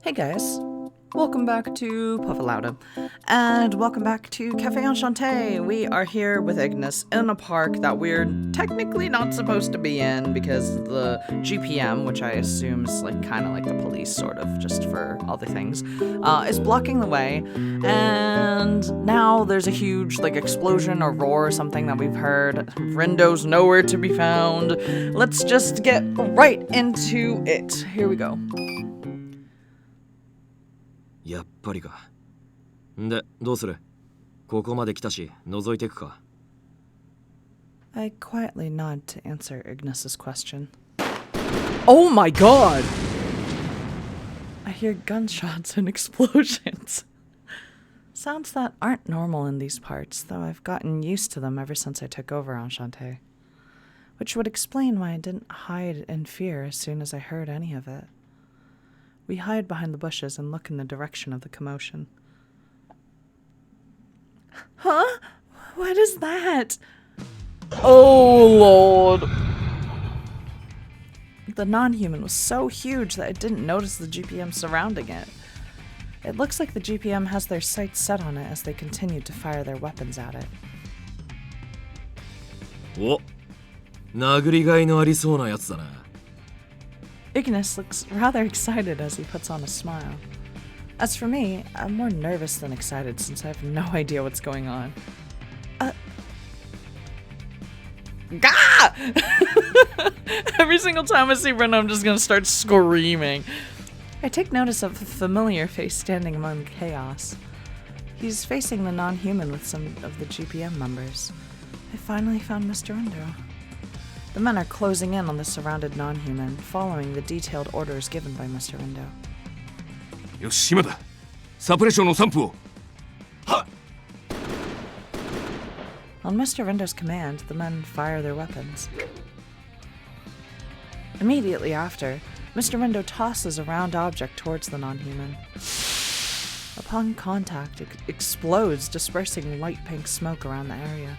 Hey guys, welcome back to Puffalauda, and welcome back to Café Enchanté. We are here with Ignis in a park that we're technically not supposed to be in because the GPM, which I assume is kind of like the police sort of, just for other things, is blocking the way, and now there's a huge explosion or roar or something that we've heard. Rindo's nowhere to be found. Let's just get right into it. Here we go. やっぱりか。で、どうする？ここまで来たし、覗いてくか。I quietly nod to answer Ignis's question. Oh my god! I hear gunshots and explosions. Sounds that aren't normal in these parts, though I've gotten used to them ever since I took over Enchanté. Which would explain why I didn't hide in fear as soon as I heard any of it. We hide behind the bushes and look in the direction of the commotion. Huh? What is that? Oh, Lord. The non-human was so huge that I didn't notice the GPM surrounding it. It looks like the GPM has their sights set on it as they continue to fire their weapons at it. お、殴りがいのありそうなやつだな。Ignis looks rather excited as he puts on a smile. As for me, I'm more nervous than excited since I have no idea what's going on. Gah! Every single time I see Rindo, I'm just gonna start screaming. I take notice of a familiar face standing among chaos. He's facing the non-human with some of the GPM members. I finally found Mr. Rindo. The men are closing in on the surrounded non-human, following the detailed orders given by Mr. Rindo. よし、今だ。サプレッションの散布を。はっ! On Mr. Rindo's command, the men fire their weapons. Immediately after, Mr. Rindo tosses a round object towards the non-human. Upon contact, it explodes, dispersing light pink smoke around the area.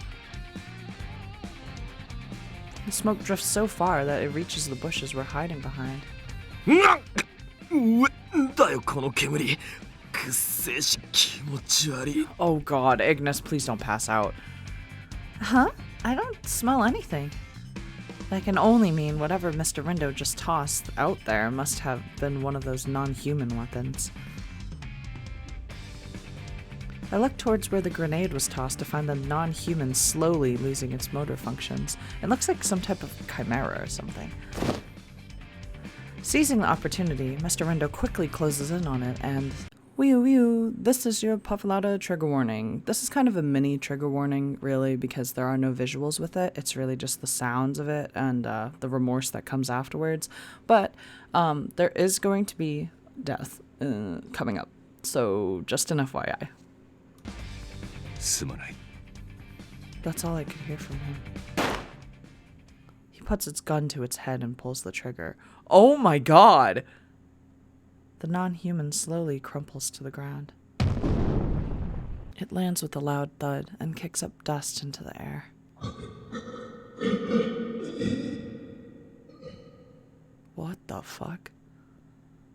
The smoke drifts so far that it reaches the bushes we're hiding behind. Oh god, Ignis, please don't pass out. Huh? I don't smell anything. That can only mean whatever Mr. Rindo just tossed out there must have been one of those non-human weapons. I look towards where the grenade was tossed to find the non-human slowly losing its motor functions. It looks like some type of chimera or something. Seizing the opportunity, Mr. Rindo quickly closes in on it and... Wee-oo, this is your Puffalauda trigger warning. This is kind of a mini trigger warning, really, because there are no visuals with it. It's really just the sounds of it and the remorse that comes afterwards. But there is going to be death coming up. So just an FYI. That's all I could hear from him. He puts its gun to its head and pulls the trigger. Oh my god! The non-human slowly crumples to the ground. It lands with a loud thud and kicks up dust into the air. What the fuck?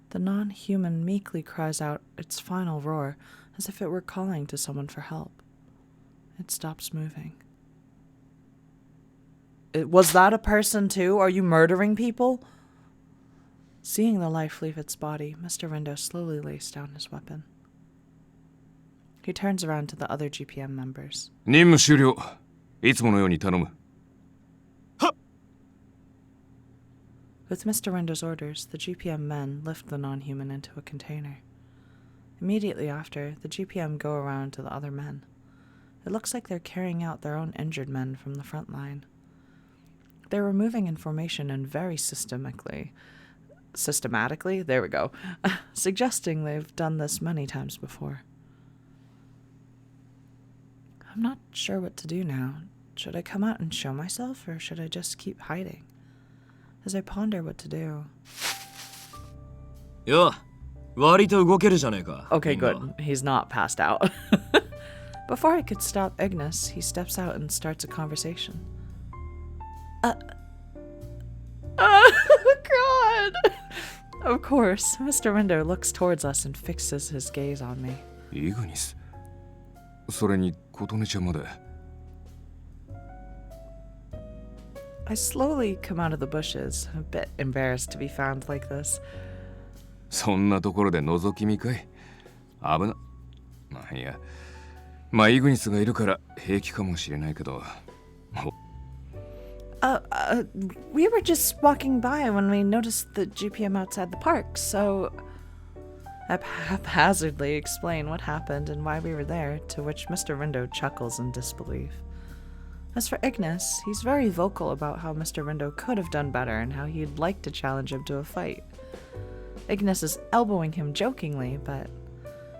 The non-human meekly cries out its final roar as if it were calling to someone for help. It stops moving. Was that a person too? Are you murdering people? Seeing the life leave its body, Mr. Rindo slowly lays down his weapon. He turns around to the other GPM members. 任務終了。いつものように頼む。はっ! With Mr. Rindo's orders, the GPM men lift the non-human into a container. Immediately after, the GPM go around to the other men. It looks like they're carrying out their own injured men from the front line. They're removing information and very systematically, there we go, suggesting they've done this many times before. I'm not sure what to do now. Should I come out and show myself, or should I just keep hiding? As I ponder what to do.割と動けるじゃねえか。Okay, good. He's not passed out. Before I could stop Ignis, he steps out and starts a conversation. Oh, God! Of course, Mr. Rindo looks towards us and fixes his gaze on me. イグニス。それに琴音ちゃんまで。I slowly come out of the bushes, a bit embarrassed to be found like this. そんなところで覗き見かい。危な。まあいや。まあイグニスがいるから平気かもしれないけど。We were just walking by when we noticed the GPM outside the park, so I haphazardly explain what happened and why we were there, to which Mr. Rindo chuckles in disbelief. As for Ignis, he's very vocal about how Mr. Rindo could have done better and how he'd like to challenge him to a fight. Ignis is elbowing him jokingly, but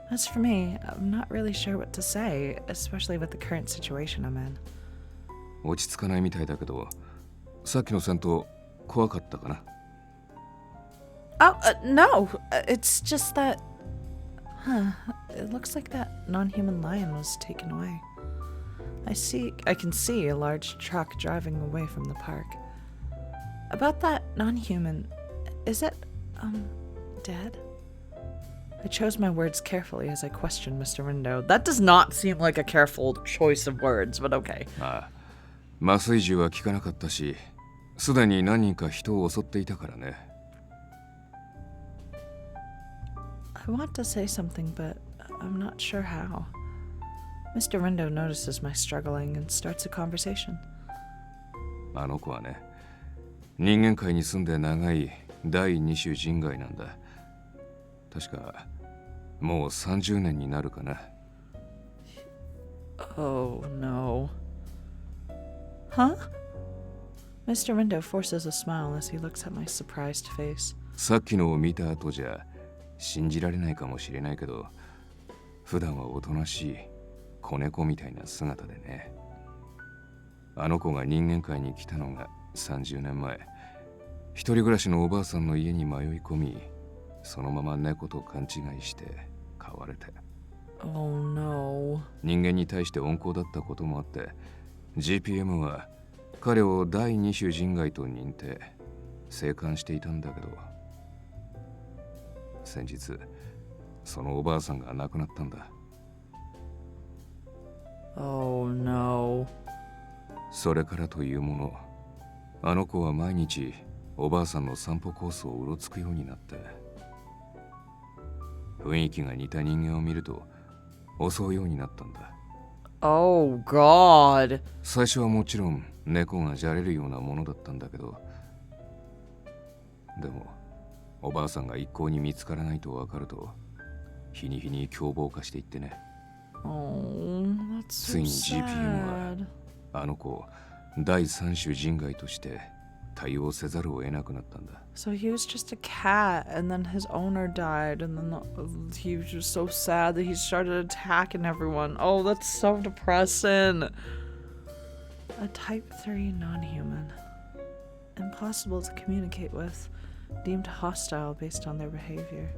as for me, I'm not really sure what to say, especially with the current situation I'm in. 落ち着かないみたいだけど、さっきの戦闘怖かったかな? Oh, no, it's just that... it looks like that non-human lion was taken away. I can see a large truck driving away from the park. About that non-human, is it, dead? I chose my words carefully as I questioned Mr. Rindo. That does not seem like a careful choice of words, but okay. ああ、麻酔銃は効かなかったし、すでに何人か人を襲っていたからね。I want to say something, but I'm not sure how. Mr. Rindo notices my struggling and starts a conversation. あの子はね、人間界に住んで長い第二種人外なんだ。確かもう30年になるかな。Oh no. Huh? Mr. Rindo forces a smile as he looks at my surprised face. さっきのを見た後じゃ信じられないかもしれないけど、普段はおとなしい子猫みたいな姿でね。あの子が人間界に来たのが30年前。一人暮らしのおばあさんの家に迷い込み、そのまま猫と勘違いして飼われて。Oh no. 人間に対して温厚だったこともあって、GPM は彼を第二種人外と認定、生還していたんだけど、先日そのおばあさんが亡くなったんだ。Oh no. それからというもの、あの子は毎日おばあさんの散歩コースをうろつくようになって、雰囲気が似た人間を見ると襲うようになったんだ。Oh God. 最初はもちろん猫がじゃれるようなものだったんだけど、でもおばあさんが一向に見つからないと分かると、日に日に凶暴化していってね。Oh, that's つ so いに GPM は sad. あの子を第三種人外として対応せざるを得なくなったんだ。So he was just a cat, and then his owner died, and then he was just so sad that he started attacking everyone. Oh, that's so depressing. A Type 3 non-human. Impossible to communicate with. Deemed hostile based on their behavior.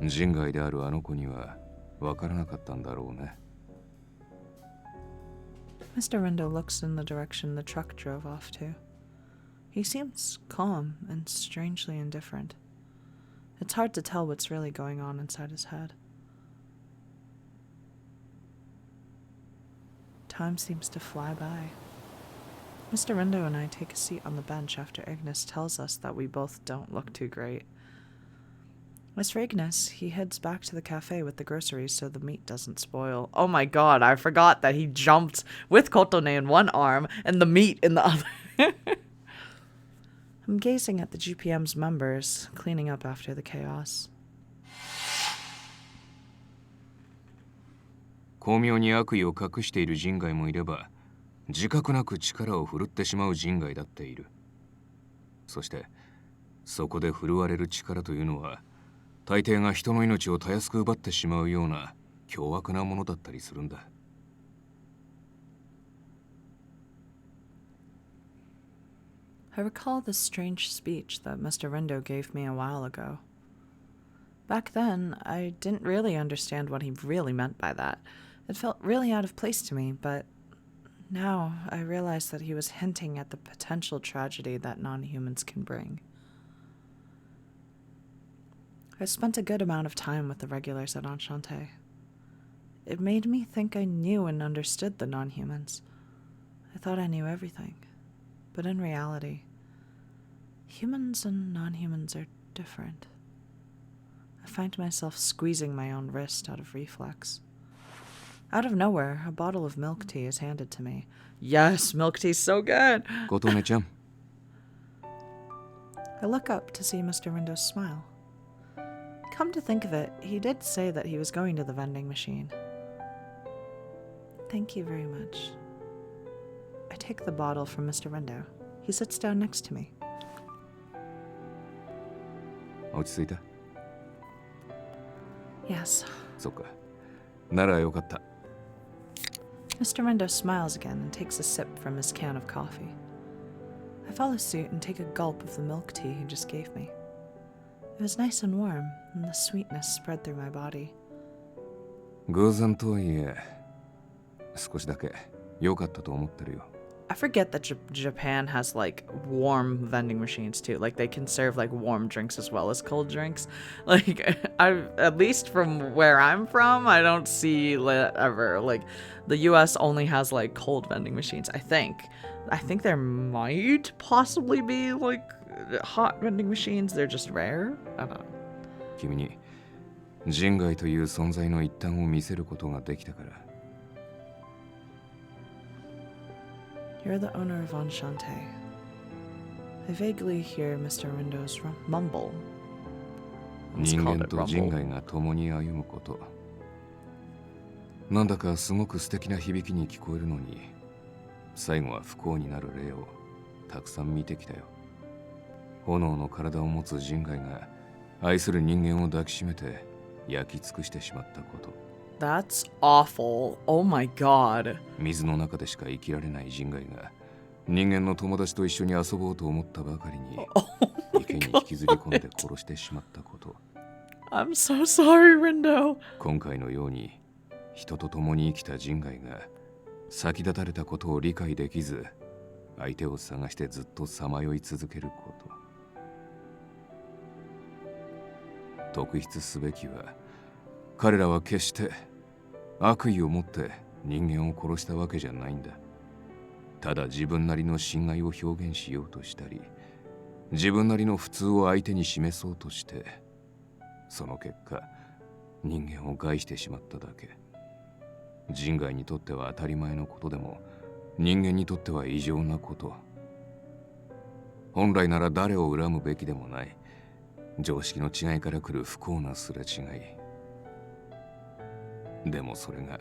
人外であるあの子には分からなかったんだろうね。Mr. Rindo looks in the direction the truck drove off to. He seems calm and strangely indifferent. It's hard to tell what's really going on inside his head. Time seems to fly by. Mr. Rindo and I take a seat on the bench after Ignis tells us that we both don't look too great. As for Ignis, he heads back to the cafe with the groceries so the meat doesn't spoil. Oh my god, I forgot that he jumped with Kotone in one arm and the meat in the other. I'm gazing at the GPM's members, cleaning up after the chaos. 巧妙に悪意を隠している人外もいれば、自覚なく力を振るってしまう人外だっている。そしてそこで振るわれる力というのは、大抵が人の命をたやすく奪ってしまうような凶悪なものだったりするんだ。I recall the strange speech that Mr. Rindo gave me a while ago. Back then, I didn't really understand what he really meant by that. It felt really out of place to me, but now I realize that he was hinting at the potential tragedy that non-humans can bring. I spent a good amount of time with the regulars at Enchanté. It made me think I knew and understood the non-humans. I thought I knew everything. But in reality, humans and non-humans are different. I find myself squeezing my own wrist out of reflex. Out of nowhere, a bottle of milk tea is handed to me. Yes, milk tea's so good! Kotone-chan. I look up to see Mr. Rindo's smile. Come to think of it, he did say that he was going to the vending machine. Thank you very much. I take the bottle from Mr. Rindo. He sits down next to me. 落ち着いた? Yes. そっか。ならよかった。Mr. Rindo smiles again and takes a sip from his can of coffee. I follow suit and take a gulp of the milk tea he just gave me. It was nice and warm, and the sweetness spread through my body. 偶然とはいえ、少しだけ良かったと思ってるよ。I forget that Japan has like warm vending machines too. Like they can serve like warm drinks as well as cold drinks. Like at least from where I'm from, I don't see ever like the US only has like cold vending machines. I think there might possibly be like hot vending machines. They're just rare. I don't know. 君に人外という存在の一端を見せることができたから。You're the owner of Enchanté. I vaguely hear Mr. Rindo's mumble. Let's 人 call 間 it と人 rumble. 外が共に歩むこと。なんだかすごく素敵な響きに聞こえるのに、最後は不幸になる例をたくさん見てきたよ。炎の体を持つ人外が愛する人間を抱きしめて焼き尽くしてしまったこと。That's awful. Oh my god. 水の中でしか生きられない人外が人間の友達と一緒に遊ぼうと思ったばかりに池に引きずり込んで殺してしまったこと。I'm so sorry, Rindo. 今回のように人と共に生きた人外が先立たれたことを理解できず相手を探してずっとさまよい続けること。特筆すべきは彼らは決して悪意を持って人間を殺したわけじゃないんだ。ただ自分なりの信頼を表現しようとしたり、自分なりの普通を相手に示そうとして、その結果、人間を害してしまっただけ。人外にとっては当たり前のことでも、人間にとっては異常なこと。本来なら誰を恨むべきでもない、常識の違いから来る不幸なすれ違い。でもそれが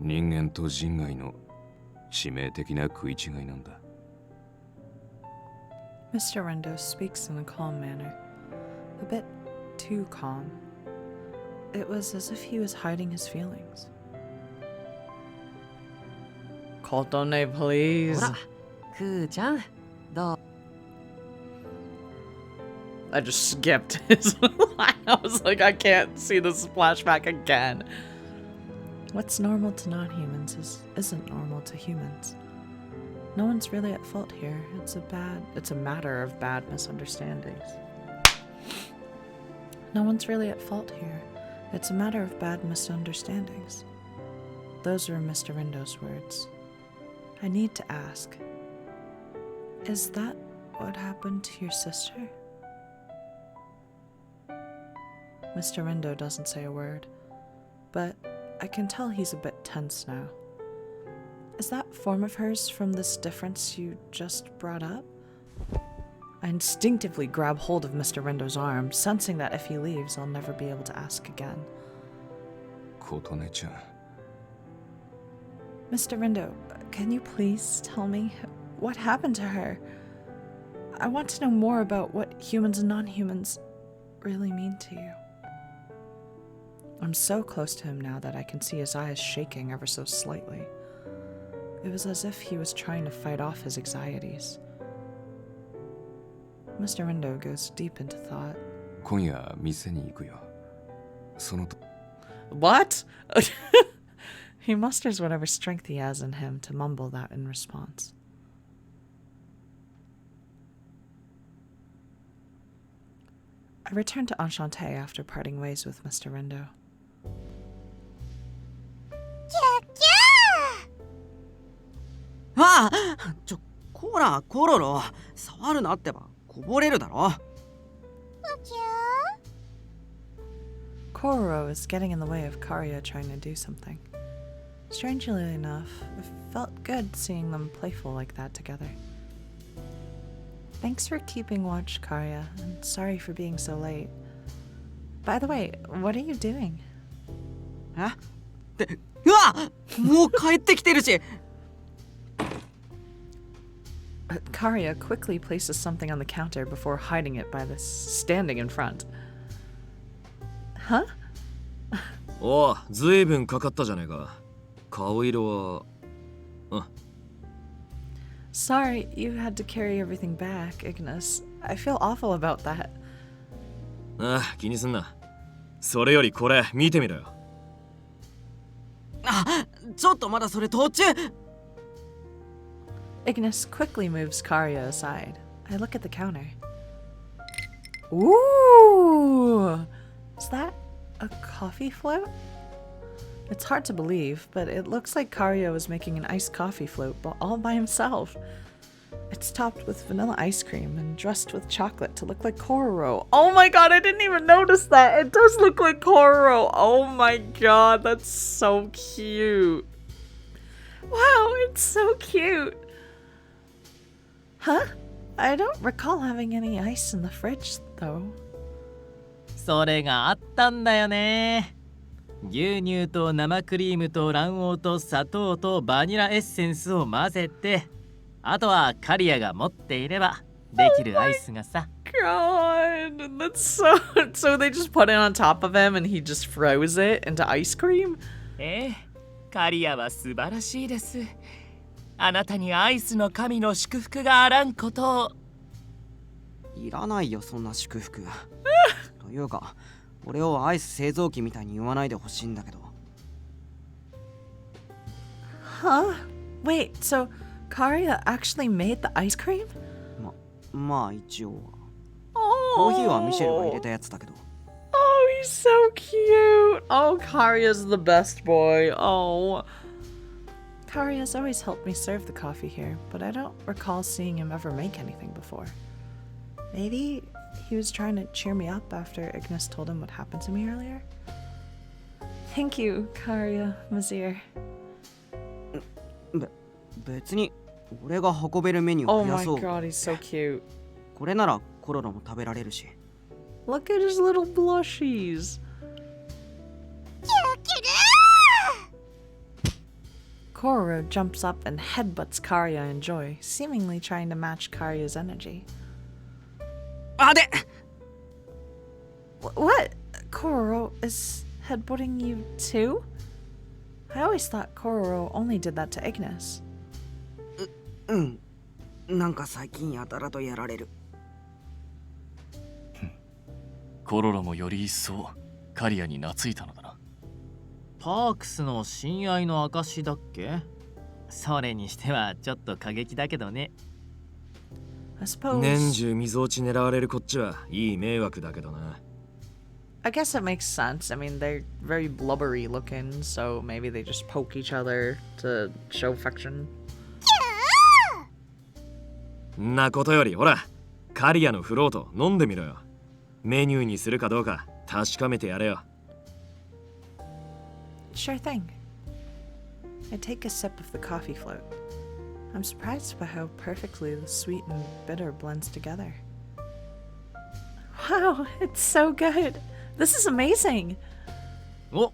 人間と人外の致命的な食い違いなんだ。Mr. Rindo speaks in a calm manner, a bit too calm. It was as if he was hiding his feelings. Kotone, please. ほら、くーちゃん、どう I just skipped his line. I was like, I can't see this flashback again. What's normal to non-humans isn't normal to humans. No one's really at fault here. It's a matter of bad misunderstandings. No one's really at fault here. It's a matter of bad misunderstandings. Those were Mr. Rindo's words. I need to ask, is that what happened to your sister? Mr. Rindo doesn't say a word, but I can tell he's a bit tense now. Is that form of hers from this difference you just brought up? I instinctively grab hold of Mr. Rindo's arm, sensing that if he leaves, I'll never be able to ask again. Kotone-chan. Mr. Rindo, can you please tell me what happened to her? I want to know more about what humans and non-humans really mean to you. I'm so close to him now that I can see his eyes shaking ever so slightly. It was as if he was trying to fight off his anxieties. Mr. Rindo goes deep into thought. 今夜店に行くよ。そのと What? He musters whatever strength he has in him to mumble that in response. I I returned to Enchanté after parting ways with Mr. Rindo. Kororo is getting in the way of Karya trying to do something. Strangely enough, it felt good seeing them playful like that together. Thanks for keeping watch, Karya, and sorry for being so late. By the way, what are you doing? うわもう帰ってきてるし Karya quickly places something on the counter before hiding it by standing in front. Huh? おう、ずいぶんかかったじゃねえか。顔色は。Sorry, you had to carry everything back, Ignis. I feel awful about that. ああ、気にすんな。それよりこれ見てみろよ。あ、ちょっとまだそれ途中 Ignis quickly moves Karya aside. I look at the counter. Ooh! Is that a coffee float? It's hard to believe, but it looks like Karya was making an iced coffee float all by himself. It's topped with vanilla ice cream and dressed with chocolate to look like Kororo. Oh my god, I didn't even notice that! It does look like Kororo! Oh my god, that's so cute! Wow, it's so cute! Huh? I don't recall having any ice in the fridge, though. それがあったんだよね。牛乳と生クリームと卵黄と砂糖とバニラエッセンスを混ぜて、あとはカリアが持っていればできるアイスがさ。God, that's so they just put it on top of him and he just froze it into ice cream? カリアは素晴らしいです。あなたにアイスの神の祝福があらんことを。いらないよそんな祝福というか俺をアイス製造機みたいに言わないでほしいんだけど Huh? Wait, so Karya actually made the ice cream? まあ一応 Oh. コーヒーはミシェルが入れたやつだけど Oh, he's so cute. Oh, Karya's the best boy. Oh. Karya's always helped me serve the coffee here, but I don't recall seeing him ever make anything before. Maybe he was trying to cheer me up after Ignis told him what happened to me earlier? Thank you, Karya, Mazir. 別に俺が運べるメニュー Oh を増や my そう god, he's so cute. これならコロロも食べられるし Look at his little blushies. Kororo jumps up and headbutts Karya in joy, seemingly trying to match Karya's energy. あで What? Kororo is headbutting you too? I always thought Kororo only did that to Ignis. うんなんか最近やたらとやられるコロロもより一層カリアに懐いたのだな。パークスの親愛の証だっけ？それにしてはちょっと過激だけどね。I suppose. 年中溝落ち狙われるこっちはいい迷惑だけどな。I guess it makes sense. I mean, they're very blubbery looking, so maybe they just poke each other to show affection. んなことよりほら、カリアのフロート飲んでみろよ。メニューにするかどうか確かめてやれよ。Sure thing. I take a sip of the coffee float. I'm surprised by how perfectly the sweet and bitter blends together. Wow, it's so good. This is amazing. お、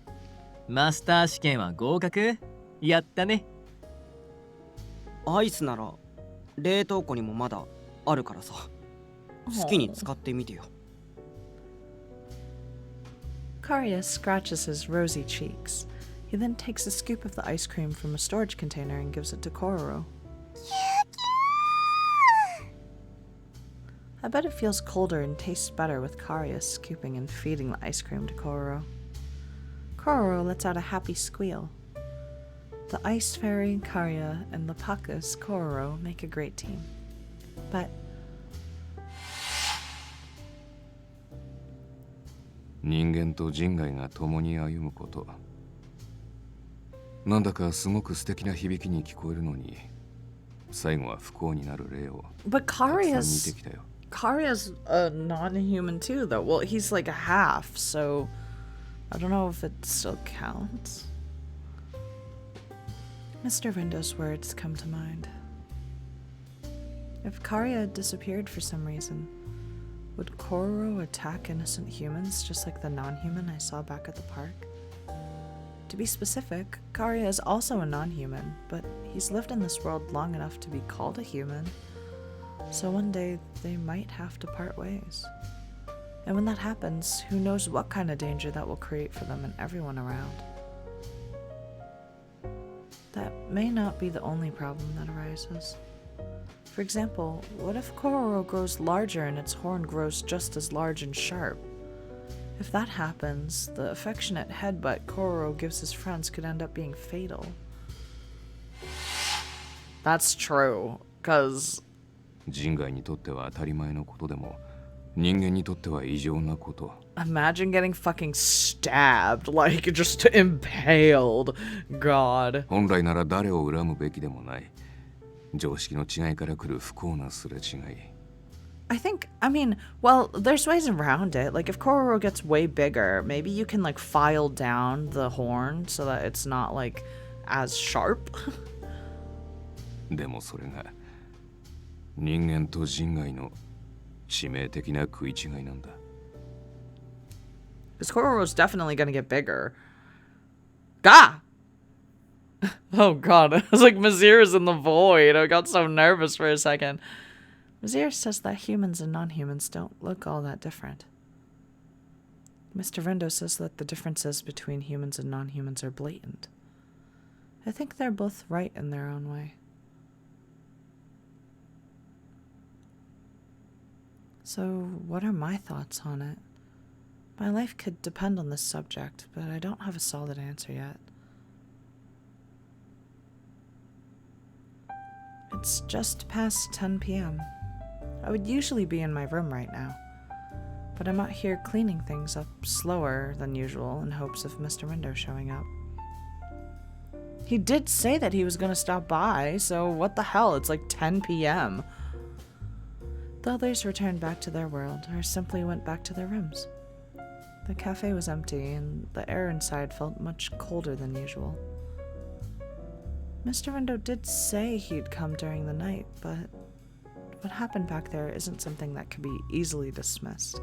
マスター試験は合格？やったね。アイスなら冷凍庫にもまだあるからさ好きに使ってみてよ Karya scratches his rosy cheeks. He then takes a scoop of the ice cream from a storage container and gives it to Kororo. I bet it feels colder and tastes better with Karya scooping and feeding the ice cream to Kororo. Kororo lets out a happy squeal. The Ice Fairy, Karya, and Lapaka's Kororo make a great team. But 人間と人外が共に歩むこと。なんだかすごく素敵な響きに聞こえるのに、最後は不幸になる例を But たくさん見 Karia's てきたよ。 Karia's a non-human too, though. Well, he's like a half, so I don't know if it still counts. Mr. Rindo's words come to mind. If Karia had disappeared for some reason, would Kororo attack innocent humans just like the non-human I saw back at the park? To be specific, Karia is also a non-human, but he's lived in this world long enough to be called a human. So one day, they might have to part ways. And when that happens, who knows what kind of danger that will create for them and everyone around. That may not be the only problem that arises. For example, what if Kororo grows larger and its horn grows just as large and sharp? If that happens, the affectionate headbutt Kororo gives his friends could end up being fatal. That's true, 'cause 人外にとっては当たり前のことでも、人間にとっては異常なこと。 imagine getting fucking stabbed, like just impaled. God. 本来なら誰を恨むべきでもない。常識の違いから来る不幸なすれ違い。I mean, well, there's ways around it. Like, if Kororo gets way bigger, maybe you can, like, file down the horn so that it's not, like, as sharp. でもそれが人間と人外の致命的な食い違いなんだ。 Because Kororo's definitely gonna get bigger. Gah! Oh god, I was like, Mazir's in the void. I got so nervous for a second. Mazir says that humans and non-humans don't look all that different. Mr. Rindo says that the differences between humans and non-humans are blatant. I think they're both right in their own way. So, what are my thoughts on it? My life could depend on this subject, but I don't have a solid answer yet. It's just past 10 p.m. I would usually be in my room right now, but I'm out here cleaning things up slower than usual in hopes of Mr. Rindo showing up. He did say that he was going to stop by, so what the hell? It's like 10 p.m. The others returned back to their world, or simply went back to their rooms. The cafe was empty, and the air inside felt much colder than usual. Mr. Rindo did say he'd come during the night, but what happened back there isn't something that can be easily dismissed.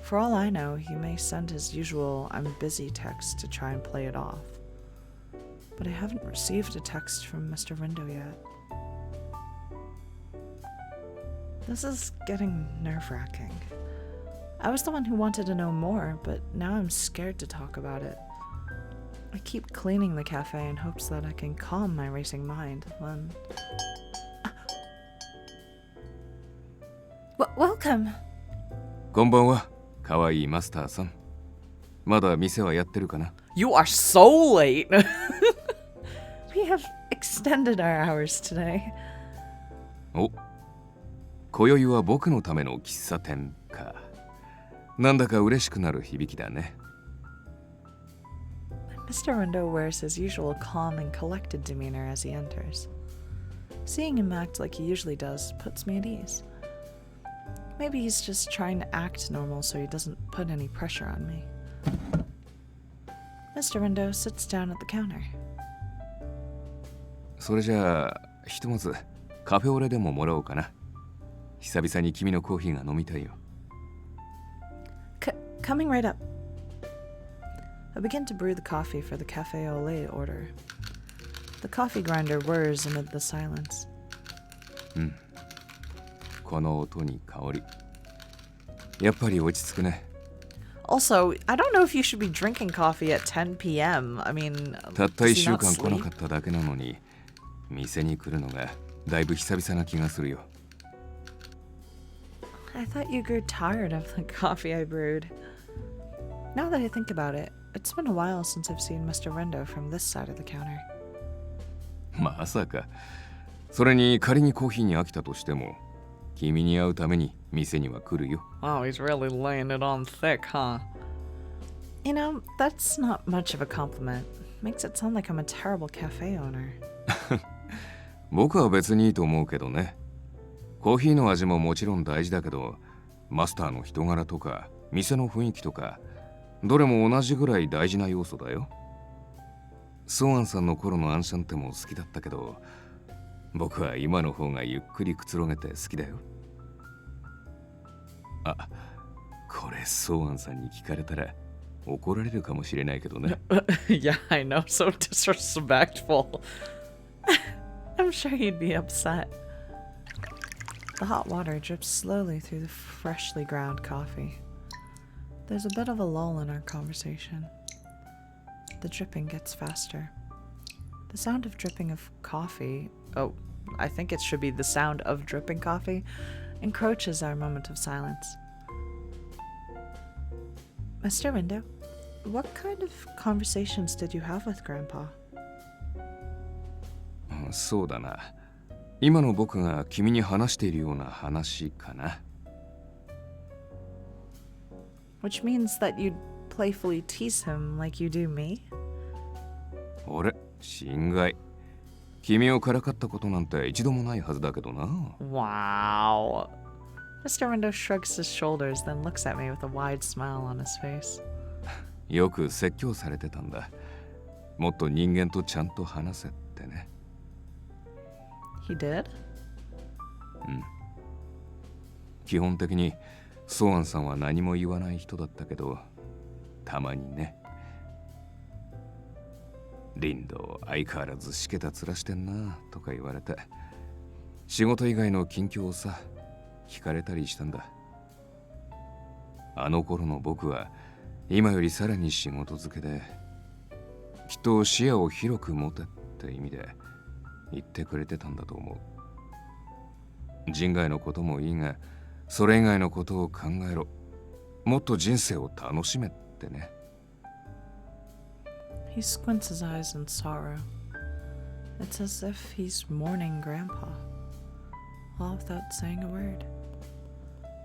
For all I know, he may send his usual "I'm busy" text to try and play it off. But I haven't received a text from Mr. Rindo yet. This is getting nerve-wracking. I was the one who wanted to know more, but now I'm scared to talk about it. I keep cleaning the cafe in hopes that I can calm my racing mind when... Welcome! こんばんは、かわいいマスターさん。まだ店はやってるかな？ You are so late! We have extended our hours today. お、今宵は僕のための喫茶店か。なんだか嬉しくなる響きだね。Mr. Rindo wears his usual calm and collected demeanor as he enters. Seeing him act like he usually does puts me at ease. Maybe he's just trying to act normal so he doesn't put any pressure on me. Mr. Rindo sits down at the counter. それじゃあ、ひとまずカフェオレでももらおうかな。久々に君のコーヒーが飲みたいよ。Coming right up. I begin to brew the coffee for the Café au lait order. The coffee grinder whirs amid the silence. この音に香り。やっぱり落ち着くね。Also, I don't know if you should be drinking coffee at 10 p.m. I mean, たったdoes 1 he 週 not 間来な sleep? かっただけなのに、店に来るのがだいぶ久々な気がするよ。I thought you grew tired of the coffee I brewed. Now that I think about it, it's been a while since I've seen Mr. Rindo from this side of the counter. まさか。それに仮にコーヒーに飽きたとしても、君に会うために店には来るよ。 Wow, he's really laying it on thick, huh? You know, that's not much of a compliment. Makes it sound like I'm a terrible cafe owner. 僕は別にいいと思うけどね。コーヒーの味ももちろん大事だけど、マスターの人柄とか店の雰囲気とか、どれも同じぐらい大事な要素だよ。ソアンさんの頃のアンシャンテも好きだったけど、僕は今の方がゆっくりくつろげて好きだよ。あ、これソアンさんに聞かれたら怒られるかもしれないけどね。Yeah, I know, so disrespectful. I'm sure he'd be upset. The hot water drips slowly through the freshly ground coffee. There's a bit of a lull in our conversation. The dripping gets faster. The sound of dripping of coffee, oh, I think it should be the sound of dripping coffee, encroaches our moment of silence. Mr. Rindo, what kind of conversations did you have with Grandpa? そうだな。今の僕が君に話しているような話かな。Which means that you'd playfully tease him like you do me? 俺、心外。君をからかったことなんて一度もないはずだけどな。Wow. Mr. Rindo shrugs his shoulders, then looks at me with a wide smile on his face. よく説教されてたんだ。もっと人間とちゃんと話せってね。He did? 基本的にソアンさんは何も言わない人だったけど、たまにね。リンド相変わらずしけた面してんなとか言われて、仕事以外の近況をさ聞かれたりしたんだ。あの頃の僕は今よりさらに仕事漬けで、きっと視野を広く持てって意味で言ってくれてたんだと思う。人外のこともいいが、それ以外のことを考えろ。もっと人生を楽しめってね。He squints his eyes in sorrow. It's as if he's mourning Grandpa, all without saying a word.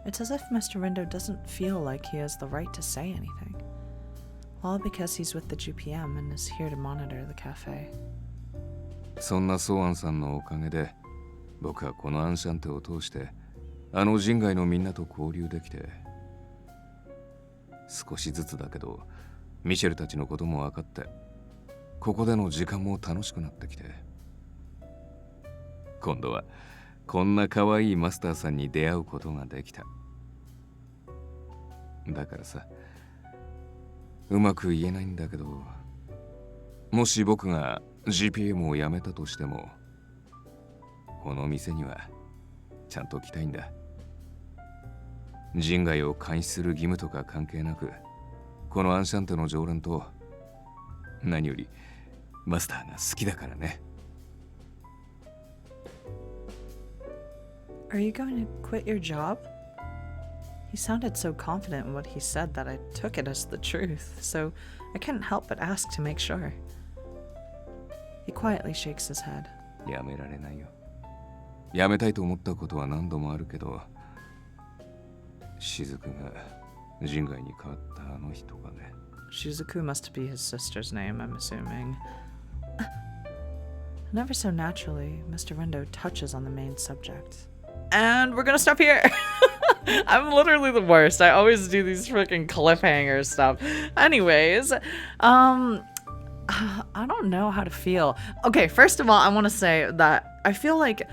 It's as if Mr. Rindo doesn't feel like he has the right to say anything, all because he's with the GPM and is here to monitor the cafe. そんなソアンさんのおかげで、僕はこのアンシャンテを通してあの人外のみんなと交流できて、少しずつだけどミシェルたちのことも分かって、ここでの時間も楽しくなってきて、今度はこんな可愛いマスターさんに出会うことができた。だからさ、うまく言えないんだけど、もし僕が GPM を辞めたとしても、この店にはちゃんと来たいんだ。人外を監視する義務とか関係なく、このアンシャンテの常連と、何よりマスターが好きだからね。Are you going to quit your job? He sounded so confident in what he said that I took it as the truth, so I couldn't help but ask to make sure. He quietly shakes his head. やめられないよ。やめたいと思ったことは何度もあるけど、雫が人外に変わったあの人がね。Shizuku must be his sister's name, I'm assuming. And ever so naturally, Mr. Rindo touches on the main subject. And we're gonna stop here. I'm literally the worst. I always do these freaking cliffhanger stuff. Anyways, I don't know how to feel. Okay, first of all, I want to say that I feel like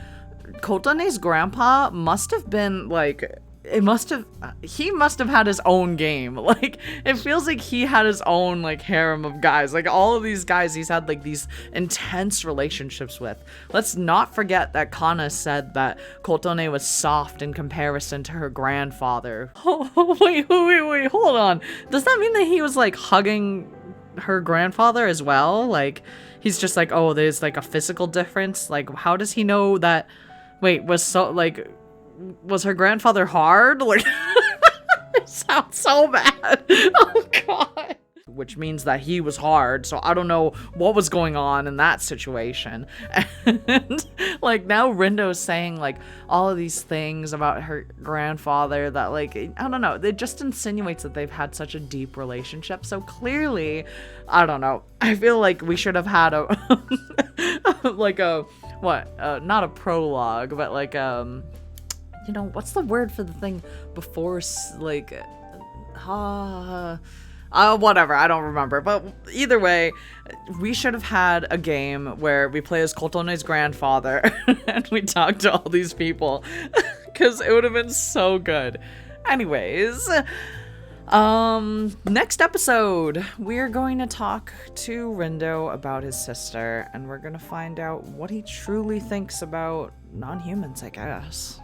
Kotone's grandpa must have been like, he must have had his own game. Like, it feels like he had his own like harem of guys. Like, all of these guys he's had like these intense relationships with. Let's not forget that Kana said that Kotone was soft in comparison to her grandfather. Oh, wait, hold on. Does that mean that he was like hugging her grandfather as well? Like, he's just like, oh, there's like a physical difference. Like, how does he know that? Wait, was her grandfather hard? Like, it sounds so bad. Oh god. which means that he was hard. So I don't know what was going on in that situation. And like now Rindo's saying like all of these things about her grandfather that like, I don't know, it just insinuates that they've had such a deep relationship. So clearly, I don't know, I feel like we should have had a like a not a prologue, but like you know, what's the word for the thing before like whatever, I don't remember. But either way, we should have had a game where we play as Kotone's grandfather and we talk to all these people because it would have been so good. Anyways, next episode, we're going to talk to Rindo about his sister, and we're going to find out what he truly thinks about non-humans, I guess.